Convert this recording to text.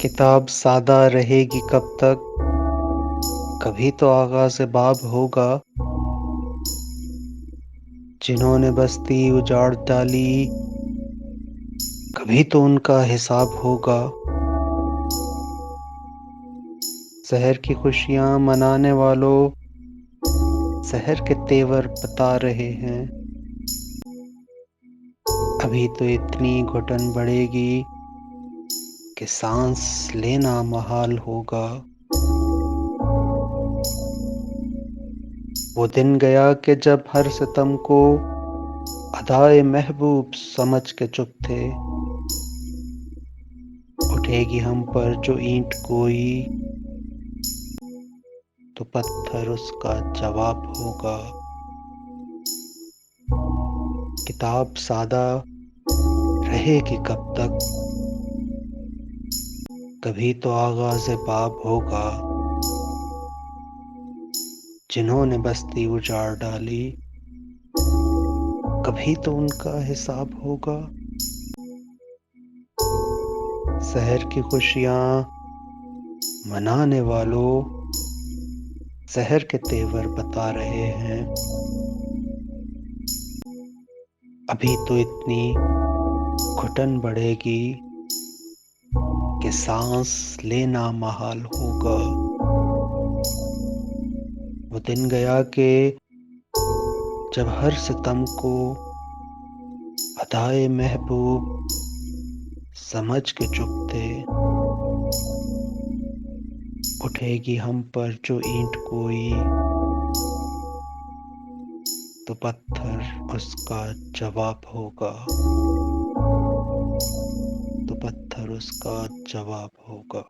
किताब सादा रहेगी कब तक? कभी तो आगाज़ बाब होगा। जिन्होंने बस्ती उजाड़ डाली, कभी तो उनका हिसाब होगा। शहर की खुशियाँ मनाने वालों, शहर के तेवर बता रहे हैं। अभी तो इतनी घुटन बढ़ेगी कि सांस लेना महाल होगा। वो दिन गया कि जब हर सितम को अदाए महबूब समझ के चुप थे। उठेगी हम पर जो ईंट कोई, तो पत्थर उसका जवाब होगा। किताब सादा रहेगी कब तक? कभी तो आगाज़ बाब होगा। जिन्होंने बस्ती उजाड़ डाली, कभी तो उनका हिसाब होगा। शहर की खुशियाँ मनाने वालों, शहर के तेवर बता रहे हैं। अभी तो इतनी घुटन बढ़ेगी कि सांस लेना महाल होगा। वो दिन गया कि जब हर सितम को अदाए महबूब समझ के चुप थे। उठेगी हम पर जो ईंट कोई, तो पत्थर उसका जवाब होगा। तो पत्थर उसका जवाब होगा।